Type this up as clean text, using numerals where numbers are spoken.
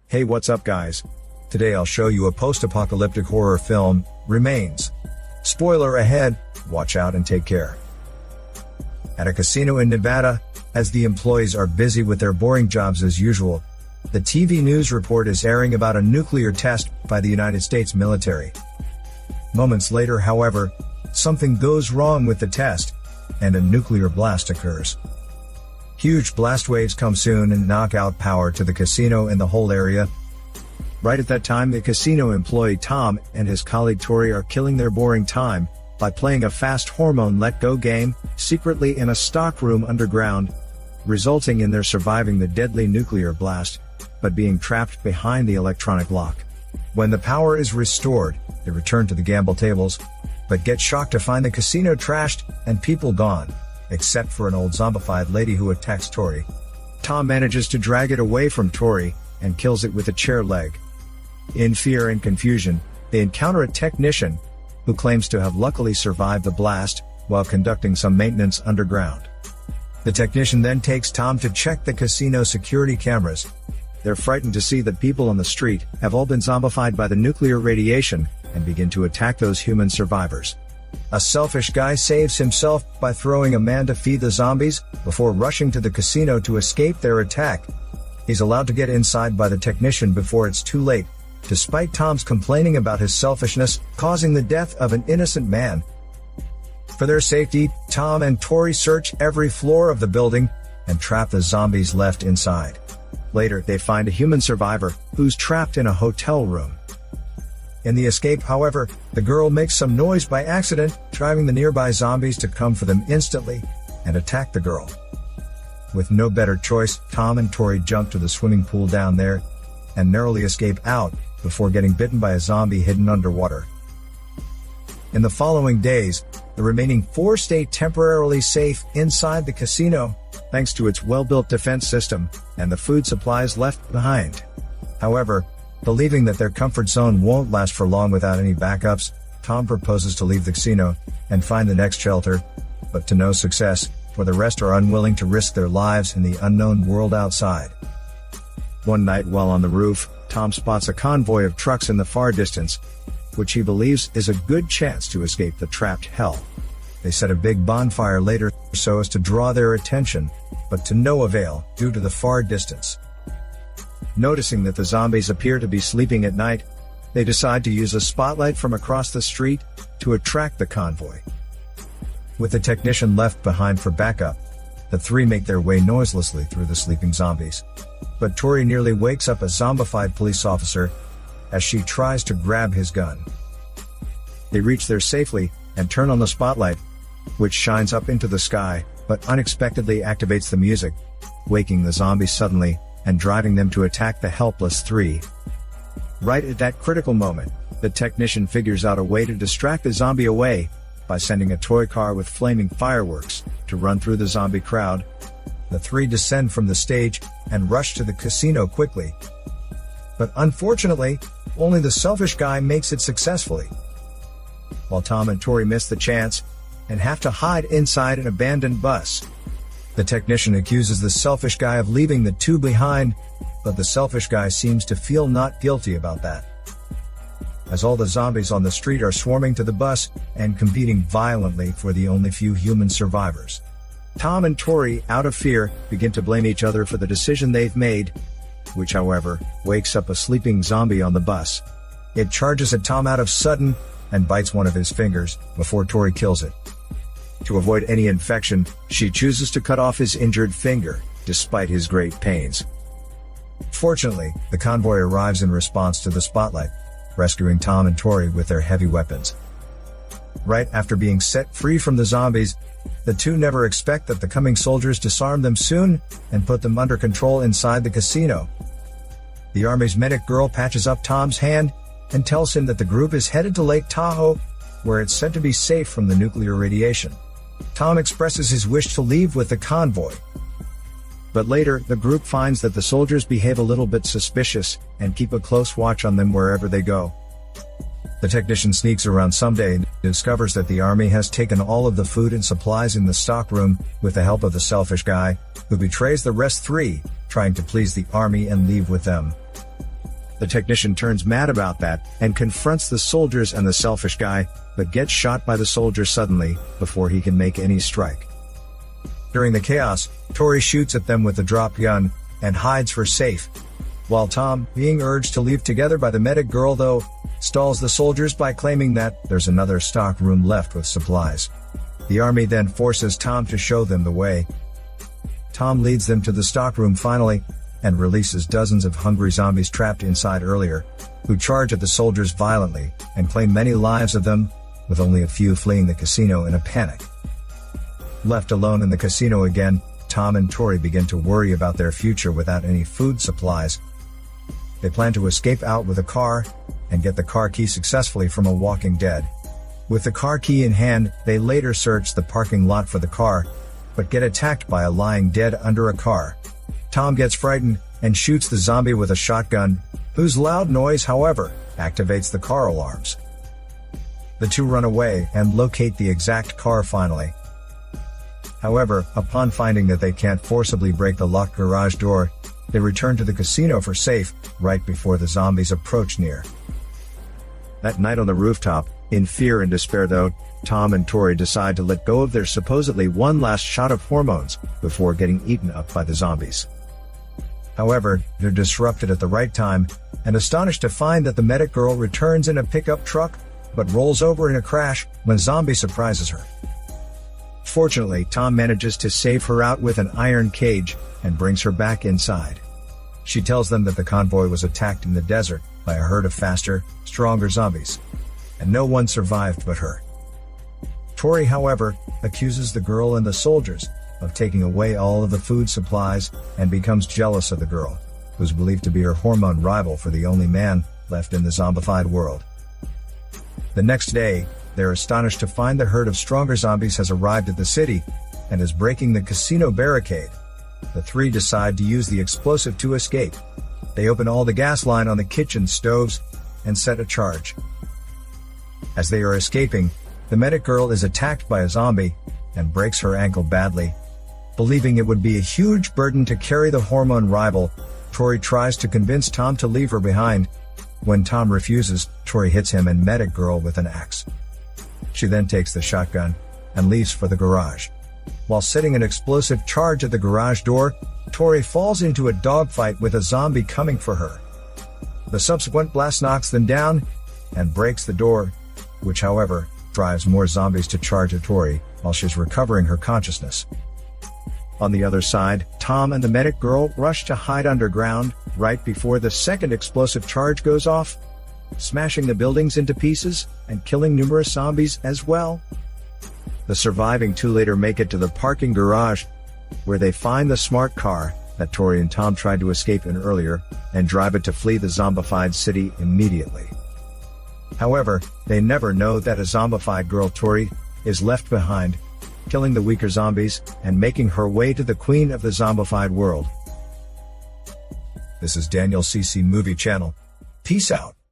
Hey, what's up guys? Today I'll show you a post-apocalyptic horror film, Remains. Spoiler ahead, watch out and take care. At a casino in Nevada, as the employees are busy with their boring jobs as usual, the TV news report is airing about a nuclear test by the United States military. Moments later, however, something goes wrong with the test, and a nuclear blast occurs. Huge blast waves come soon and knock out power to the casino and the whole area. Right at that time, the casino employee Tom and his colleague Tori are killing their boring time by playing a fast hormone let-go game secretly in a stockroom underground, resulting in their surviving the deadly nuclear blast, but being trapped behind the electronic lock. When the power is restored, they return to the gamble tables, but get shocked to find the casino trashed and people gone, except for an old zombified lady who attacks Tori. Tom manages to drag it away from Tori and kills it with a chair leg. In fear and confusion, they encounter a technician who claims to have luckily survived the blast while conducting some maintenance underground. The technician then takes Tom to check the casino security cameras. They're frightened to see that people on the street have all been zombified by the nuclear radiation and begin to attack those human survivors. A selfish guy saves himself by throwing a man to feed the zombies before rushing to the casino to escape their attack. He's allowed to get inside by the technician before it's too late, despite Tom's complaining about his selfishness causing the death of an innocent man. For their safety, Tom and Tori search every floor of the building and trap the zombies left inside. Later, they find a human survivor who's trapped in a hotel room. In the escape, however, the girl makes some noise by accident, driving the nearby zombies to come for them instantly and attack the girl. With no better choice, Tom and Tori jump to the swimming pool down there and narrowly escape out before getting bitten by a zombie hidden underwater. In the following days, the remaining four stay temporarily safe inside the casino, thanks to its well-built defense system and the food supplies left behind. However, believing that their comfort zone won't last for long without any backups, Tom proposes to leave the casino and find the next shelter, but to no success, for the rest are unwilling to risk their lives in the unknown world outside. One night while on the roof, Tom spots a convoy of trucks in the far distance, which he believes is a good chance to escape the trapped hell. They set a big bonfire later so as to draw their attention, but to no avail due to the far distance. Noticing that the zombies appear to be sleeping at night, they decide to use a spotlight from across the street to attract the convoy. With the technician left behind for backup, the three make their way noiselessly through the sleeping zombies. But Tori nearly wakes up a zombified police officer as she tries to grab his gun. They reach there safely and turn on the spotlight, which shines up into the sky, but unexpectedly activates the music, waking the zombies suddenly and driving them to attack the helpless three. Right at that critical moment, the technician figures out a way to distract the zombie away by sending a toy car with flaming fireworks to run through the zombie crowd. The three descend from the stage and rush to the casino quickly. But unfortunately, only the selfish guy makes it successfully, while Tom and Tori miss the chance and have to hide inside an abandoned bus. The technician accuses the selfish guy of leaving the two behind, but the selfish guy seems to feel not guilty about that, as all the zombies on the street are swarming to the bus and competing violently for the only few human survivors. Tom and Tori, out of fear, begin to blame each other for the decision they've made, which however, wakes up a sleeping zombie on the bus. It charges at Tom out of sudden and bites one of his fingers before Tori kills it. To avoid any infection, she chooses to cut off his injured finger, despite his great pains. Fortunately, the convoy arrives in response to the spotlight, rescuing Tom and Tori with their heavy weapons. Right after being set free from the zombies, the two never expect that the coming soldiers disarm them soon and put them under control inside the casino. The Army's medic girl patches up Tom's hand and tells him that the group is headed to Lake Tahoe, where it's said to be safe from the nuclear radiation. Tom expresses his wish to leave with the convoy. But later, the group finds that the soldiers behave a little bit suspicious and keep a close watch on them wherever they go. The technician sneaks around someday and discovers that the army has taken all of the food and supplies in the stockroom with the help of the selfish guy, who betrays the rest three, trying to please the army and leave with them. The technician turns mad about that and confronts the soldiers and the selfish guy, but gets shot by the soldier suddenly before he can make any strike. During the chaos, Tori shoots at them with the drop gun and hides for safe, while Tom, being urged to leave together by the medic girl though, stalls the soldiers by claiming that there's another stock room left with supplies. The army then forces Tom to show them the way. Tom leads them to the stockroom finally, and releases dozens of hungry zombies trapped inside earlier, who charge at the soldiers violently, and claim many lives of them, with only a few fleeing the casino in a panic. Left alone in the casino again, Tom and Tori begin to worry about their future without any food supplies. They plan to escape out with a car, and get the car key successfully from a Walking Dead. With the car key in hand, they later search the parking lot for the car, but get attacked by a lying dead under a car. Tom gets frightened, and shoots the zombie with a shotgun, whose loud noise, however, activates the car alarms. The two run away and locate the exact car finally. However, upon finding that they can't forcibly break the locked garage door, they return to the casino for safe, right before the zombies approach near. That night on the rooftop, in fear and despair though, Tom and Tori decide to let go of their supposedly one last shot of hormones before getting eaten up by the zombies. However, they're disrupted at the right time, and astonished to find that the medic girl returns in a pickup truck, but rolls over in a crash when a zombie surprises her. Fortunately, Tom manages to save her out with an iron cage, and brings her back inside. She tells them that the convoy was attacked in the desert by a herd of faster, stronger zombies, and no one survived but her. Tori, however, accuses the girl and the soldiers of taking away all of the food supplies, and becomes jealous of the girl, who's believed to be her hormone rival for the only man left in the zombified world. The next day, they're astonished to find the herd of stronger zombies has arrived at the city, and is breaking the casino barricade. The three decide to use the explosive to escape. They open all the gas line on the kitchen stoves, and set a charge. As they are escaping, the medic girl is attacked by a zombie, and breaks her ankle badly. Believing it would be a huge burden to carry the hormone rival, Tori tries to convince Tom to leave her behind. When Tom refuses, Tori hits him and medic girl with an axe. She then takes the shotgun, and leaves for the garage. While setting an explosive charge at the garage door, Tori falls into a dogfight with a zombie coming for her. The subsequent blast knocks them down, and breaks the door, which however, drives more zombies to charge at Tori, while she's recovering her consciousness. On the other side, Tom and the medic girl rush to hide underground, right before the second explosive charge goes off, smashing the buildings into pieces, and killing numerous zombies as well. The surviving two later make it to the parking garage, where they find the smart car that Tori and Tom tried to escape in earlier, and drive it to flee the zombified city immediately. However, they never know that a zombified girl, Tori, is left behind, killing the weaker zombies, and making her way to the queen of the zombified world. This is Daniel CC Movie Channel. Peace out.